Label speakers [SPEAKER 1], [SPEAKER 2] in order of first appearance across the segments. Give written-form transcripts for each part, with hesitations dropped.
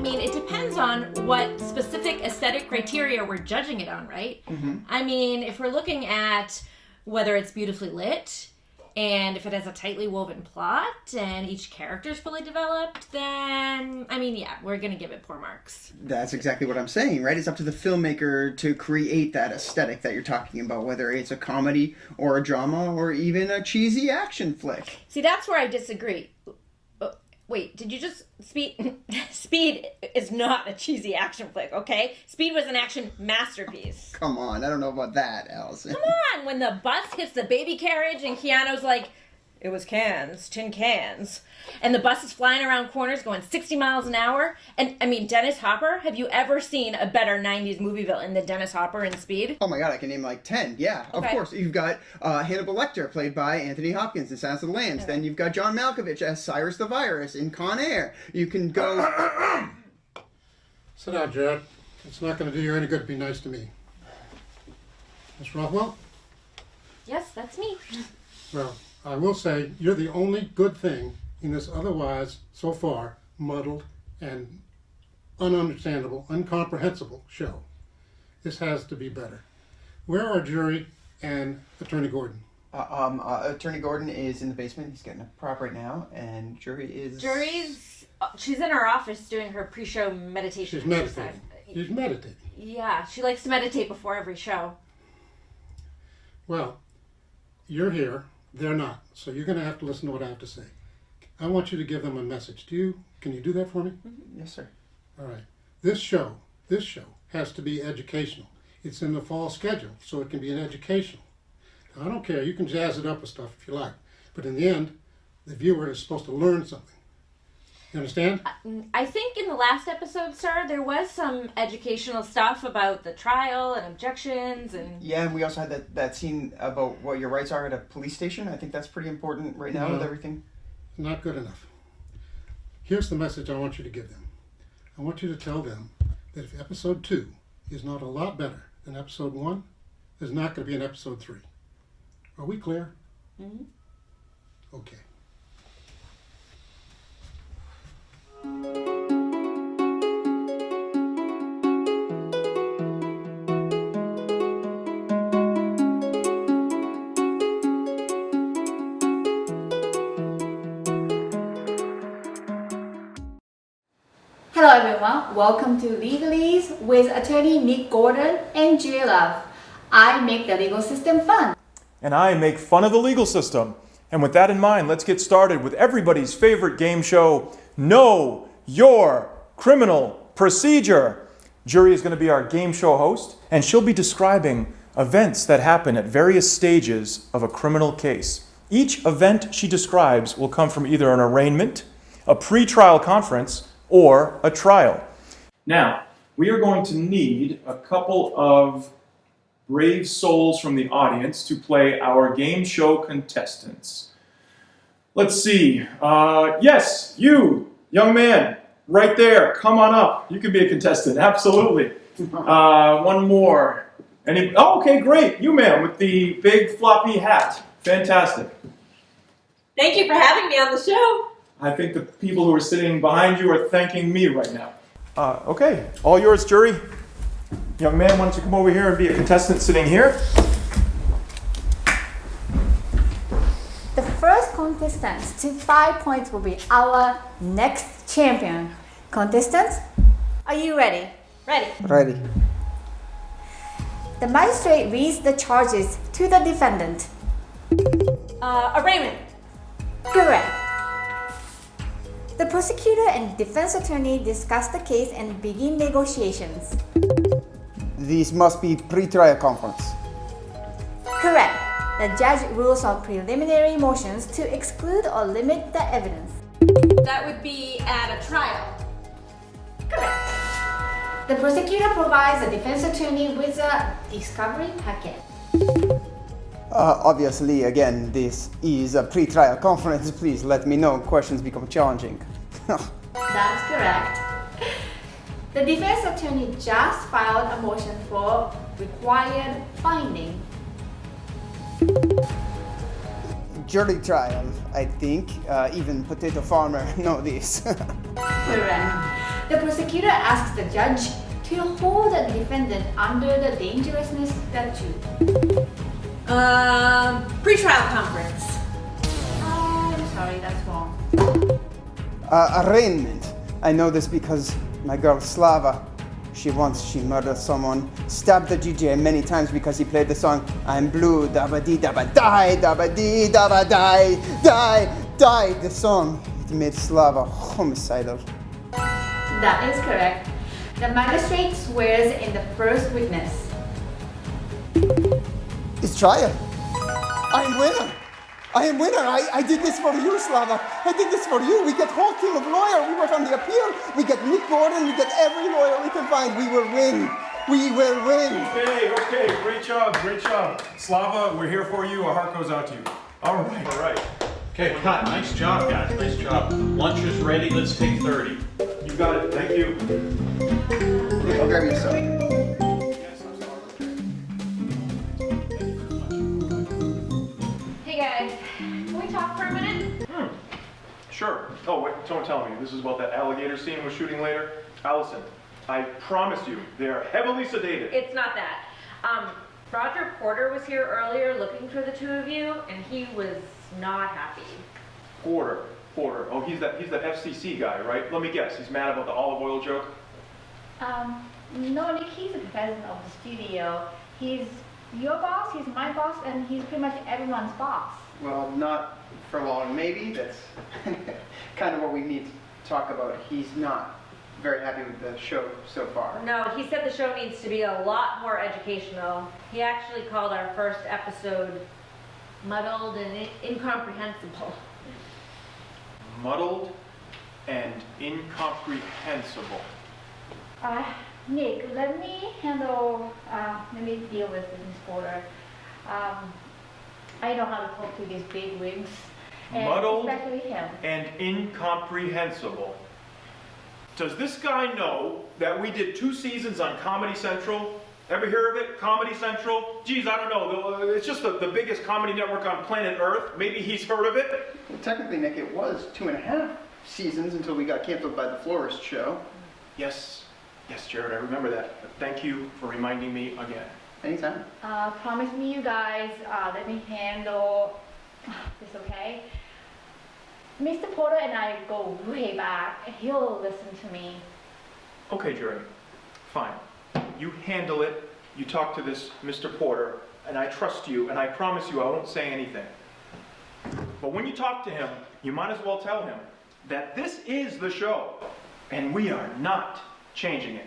[SPEAKER 1] mean, it depends on what specific aesthetic criteria we're judging it on, right?
[SPEAKER 2] Mm-hmm.
[SPEAKER 1] I mean, if we're looking at whether it's beautifully lit, and if it has a tightly woven plot, and each character's fully developed, then, I mean, yeah, we're gonna give it poor marks.
[SPEAKER 2] That's exactly what I'm saying, right? It's up to the filmmaker to create that aesthetic that you're talking about, whether it's a comedy or a drama or even a cheesy action flick.
[SPEAKER 1] See, that's where I disagree. Wait, did you just... Speed is not a cheesy action flick, okay? Speed was an action masterpiece.
[SPEAKER 2] Come on, I don't know about that, Allison.
[SPEAKER 1] Come on, when the bus hits the baby carriage and Keanu's like, it was cans, tin cans. And the bus is flying around corners going 60 miles an hour. And, I mean, Dennis Hopper, have you ever seen a better 90s movie villain than Dennis Hopper in Speed?
[SPEAKER 2] Oh my god, I can name like 10. Yeah,
[SPEAKER 1] Okay.
[SPEAKER 2] Of course. You've got Hannibal Lecter, played by Anthony Hopkins in Silence of the Lambs. Then you've got John Malkovich as Cyrus the Virus in Con Air. You can go...
[SPEAKER 3] Sit down, Jared. It's not going to do you any good to be nice to me. Miss Rothwell?
[SPEAKER 1] Yes, that's me.
[SPEAKER 3] Well, I will say you're the only good thing in this otherwise, so far, muddled and ununderstandable, incomprehensible show. This has to be better. Where are Juri and Attorney Gordon?
[SPEAKER 2] Attorney Gordon is in the basement. He's getting a prop right now, and Juri is...
[SPEAKER 1] She's in her office doing her pre-show meditation.
[SPEAKER 3] She's meditating. She's meditating.
[SPEAKER 1] Yeah, she likes to meditate before every show.
[SPEAKER 3] Well, you're here. They're not. So you're going to have to listen to what I have to say. I want you to give them a message. Can you do that for me?
[SPEAKER 2] Mm-hmm. Yes, sir.
[SPEAKER 3] All right. This show has to be educational. It's in the fall schedule, so it can be an educational. Now, I don't care. You can jazz it up with stuff if you like. But in the end, the viewer is supposed to learn something. You understand?
[SPEAKER 1] I think in the last episode, sir, there was some educational stuff about the trial and objections and...
[SPEAKER 2] Yeah, and we also had that scene about what your rights are at a police station. I think that's pretty important right now with everything.
[SPEAKER 3] Not good enough. Here's the message I want you to give them. I want you to tell them that if episode 2 is not a lot better than episode 1, there's not going to be an episode 3. Are we clear?
[SPEAKER 1] Mm-hmm.
[SPEAKER 3] Okay.
[SPEAKER 4] Hello everyone, welcome to Legalese with attorney Nick Gordon and Juri Love. I make the legal system fun.
[SPEAKER 5] And I make fun of the legal system. And with that in mind, let's get started with everybody's favorite game show, Know Your Criminal Procedure. Juri is going to be our game show host, and she'll be describing events that happen at various stages of a criminal case. Each event she describes will come from either an arraignment, a pre-trial conference, or a trial. Now, we are going to need a couple of brave souls from the audience to play our game show contestants. Let's see. Yes, you, young man, right there. Come on up. You can be a contestant. Absolutely. One more. Oh, okay, great. You, ma'am, with the big floppy hat. Fantastic.
[SPEAKER 6] Thank you for having me on the show.
[SPEAKER 5] I think the people who are sitting behind you are thanking me right now. Okay, all yours, Juri. Young man, why don't you come over here and be a contestant sitting here?
[SPEAKER 4] The first contestant to 5 points will be our next champion. Contestants, are you ready?
[SPEAKER 2] Ready.
[SPEAKER 4] The magistrate reads the charges to the defendant.
[SPEAKER 1] Arraignment.
[SPEAKER 4] Correct. The prosecutor and defense attorney discuss the case and begin negotiations.
[SPEAKER 2] This must be pre-trial conference.
[SPEAKER 4] Correct. The judge rules on preliminary motions to exclude or limit the evidence.
[SPEAKER 1] That would be at a trial.
[SPEAKER 4] Correct. The prosecutor provides the defense attorney with a discovery packet.
[SPEAKER 2] Obviously, again, this is a pre-trial conference. Please let me know if questions become challenging.
[SPEAKER 4] That's correct. The defense attorney just filed a motion for required finding.
[SPEAKER 2] jury trial, I think. Even Potato Farmer know this.
[SPEAKER 4] Correct. The prosecutor asks the judge to hold the defendant under the dangerousness statute.
[SPEAKER 1] Pre-trial conference.
[SPEAKER 4] I'm sorry, that's wrong.
[SPEAKER 2] Arraignment. I know this because my girl Slava, she murdered someone, stabbed the DJ many times because he played the song I'm blue, dabba dee dabba die, dabba dee dabba die, die. The song, it made Slava homicidal.
[SPEAKER 4] That is correct. The magistrate swears in the first witness.
[SPEAKER 2] It's trial. I am winner. I did this for you, Slava. I did this for you. We get whole team of lawyers. We work on the appeal. We get Nick Gordon. We get every lawyer we can find. We will win. We will win.
[SPEAKER 5] Okay, great job. Slava, we're here for you. Our heart goes out to you. All right.
[SPEAKER 7] Okay, cut. Nice job, guys. Nice job. Lunch is ready. Let's take 30.
[SPEAKER 5] You got it. Thank you.
[SPEAKER 2] I'll grab you a sub.
[SPEAKER 1] Hey guys, can we talk for a minute?
[SPEAKER 5] Sure. Oh, wait, someone tell me. This is about that alligator scene we're shooting later? Allison, I promise you, they're heavily sedated.
[SPEAKER 1] It's not that. Roger Porter was here earlier looking for the two of you, and he was not happy.
[SPEAKER 5] Porter. Oh, he's that FCC guy, right? Let me guess. He's mad about the olive oil joke?
[SPEAKER 4] No, Nick, he's the president of the studio. He's your boss, he's my boss, and he's pretty much everyone's boss.
[SPEAKER 2] Well, not for long, maybe. That's kind of what we need to talk about. He's not very happy with the show so far.
[SPEAKER 1] No, he said the show needs to be a lot more educational. He actually called our first episode muddled and incomprehensible.
[SPEAKER 5] Muddled and incomprehensible.
[SPEAKER 4] Nick, let me deal with Ms. Porter. I know how to talk to these big wigs.
[SPEAKER 5] Muddled
[SPEAKER 4] especially him.
[SPEAKER 5] and incomprehensible. Does this guy know that we did 2 seasons on Comedy Central? Ever hear of it? Comedy Central? Geez, I don't know. It's just the biggest comedy network on planet Earth. Maybe he's heard of it?
[SPEAKER 2] Well, technically, Nick, it was 2.5 seasons until we got canceled by the Florist show.
[SPEAKER 5] Yes, Jared, I remember that. But thank you for reminding me again.
[SPEAKER 2] Anytime.
[SPEAKER 4] Promise me, you guys, let me handle this, okay? Mr. Porter and I go way back. He'll listen to me.
[SPEAKER 5] Okay, Juri. Fine. You handle it. You talk to this Mr. Porter, and I trust you, and I promise you I won't say anything. But when you talk to him, you might as well tell him that this is the show, and we are not changing it.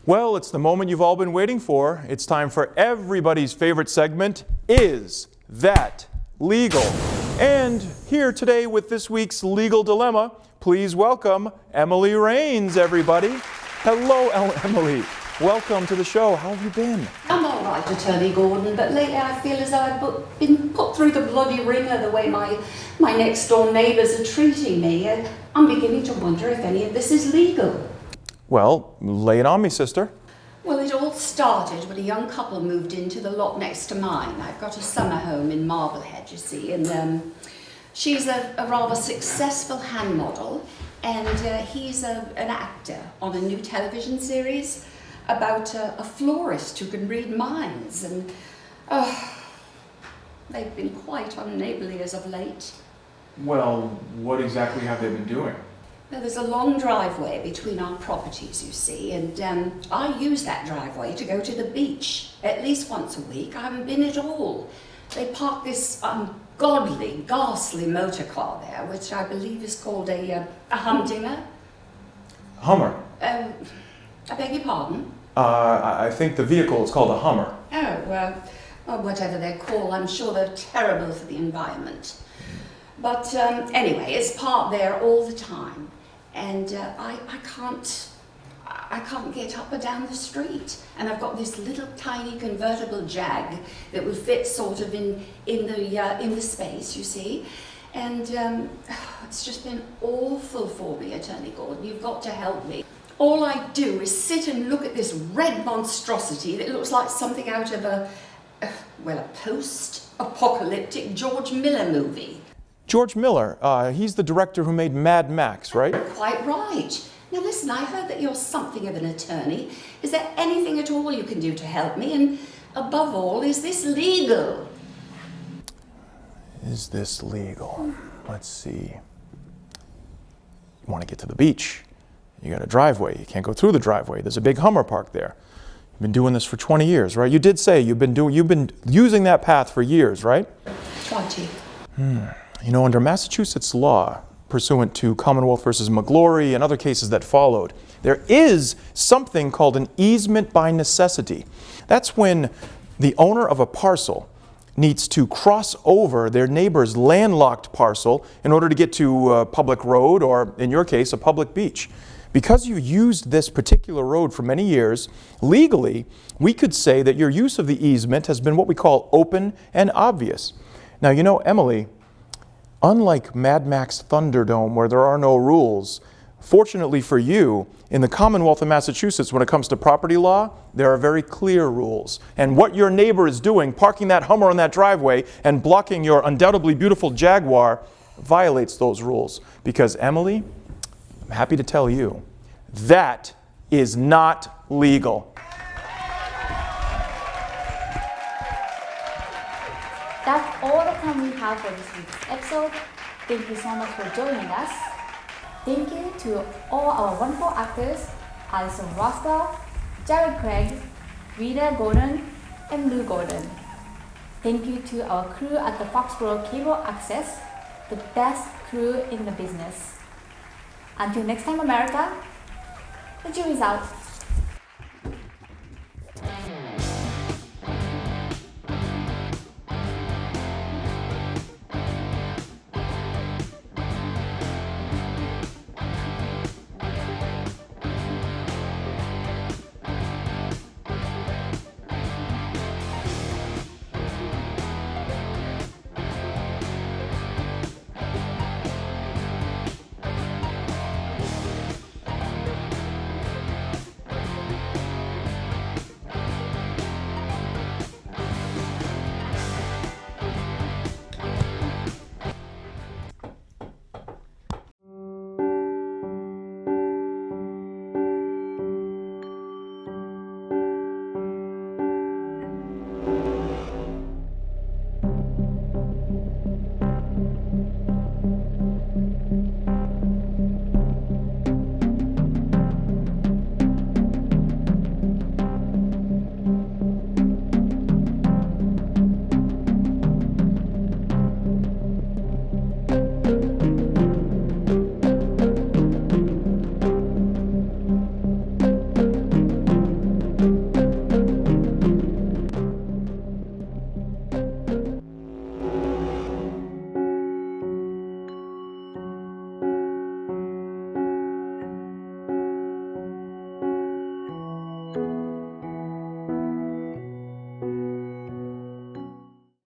[SPEAKER 5] Well, it's the moment you've all been waiting for. It's time for everybody's favorite segment, Is That Legal? And here today with this week's legal dilemma, please welcome Emily Rains, everybody. Hello, Emily. Welcome to the show. How have you been?
[SPEAKER 8] I'm all right, Attorney Gordon, but lately I feel as though I've been put through the bloody ringer the way my next door neighbours are treating me. I'm beginning to wonder if any of this is legal.
[SPEAKER 5] Well, lay it on me, sister.
[SPEAKER 8] Well, it all started when a young couple moved into the lot next to mine. I've got a summer home in Marblehead, you see, and she's a rather successful hand model, and he's an actor on a new television series about a florist who can read minds, and they've been quite unneighbourly as of late.
[SPEAKER 5] Well, what exactly have they been doing?
[SPEAKER 8] Well, there's a long driveway between our properties, you see, and I use that driveway to go to the beach at least once a week. I haven't been at all. They park this ungodly, ghastly motor car there, which I believe is called a Humdinger.
[SPEAKER 5] Hummer.
[SPEAKER 8] I beg your pardon?
[SPEAKER 5] I think the vehicle is called a Hummer.
[SPEAKER 8] Oh, well, or whatever they're called. I'm sure they're terrible for the environment. But anyway, it's parked there all the time, and I can't get up or down the street. And I've got this little tiny convertible Jag that would fit sort of in the space, you see. And it's just been awful for me, Attorney Gordon. You've got to help me. All I do is sit and look at this red monstrosity that looks like something out of a post-apocalyptic George Miller movie.
[SPEAKER 5] George Miller, he's the director who made Mad Max, right?
[SPEAKER 8] Quite right. Now listen, I heard that you're something of an attorney. Is there anything at all you can do to help me? And above all, is this legal?
[SPEAKER 5] Is this legal? Let's see. You want to get to the beach. You got a driveway. You can't go through the driveway. There's a big Hummer parked there. You've been doing this for 20 years, right? You did say you've been using that path for years, right?
[SPEAKER 8] 20.
[SPEAKER 5] You know, under Massachusetts law, pursuant to Commonwealth versus McGlory and other cases that followed, there is something called an easement by necessity. That's when the owner of a parcel needs to cross over their neighbor's landlocked parcel in order to get to a public road, or in your case, a public beach. Because you've used this particular road for many years, legally, we could say that your use of the easement has been what we call open and obvious. Now, you know, Emily, unlike Mad Max Thunderdome, where there are no rules, fortunately for you, in the Commonwealth of Massachusetts, when it comes to property law, there are very clear rules. And what your neighbor is doing, parking that Hummer on that driveway and blocking your undoubtedly beautiful Jaguar, violates those rules. Because, Emily, I'm happy to tell you, that is not legal.
[SPEAKER 4] That's all the time we have for this week's episode. Thank you so much for joining us. Thank you to all our wonderful actors, Alison Roscoe, Jared Craig, Rita Gordon, and Lou Gordon. Thank you to our crew at the Foxboro Cable Access, the best crew in the business. Until next time, America, the jury's out.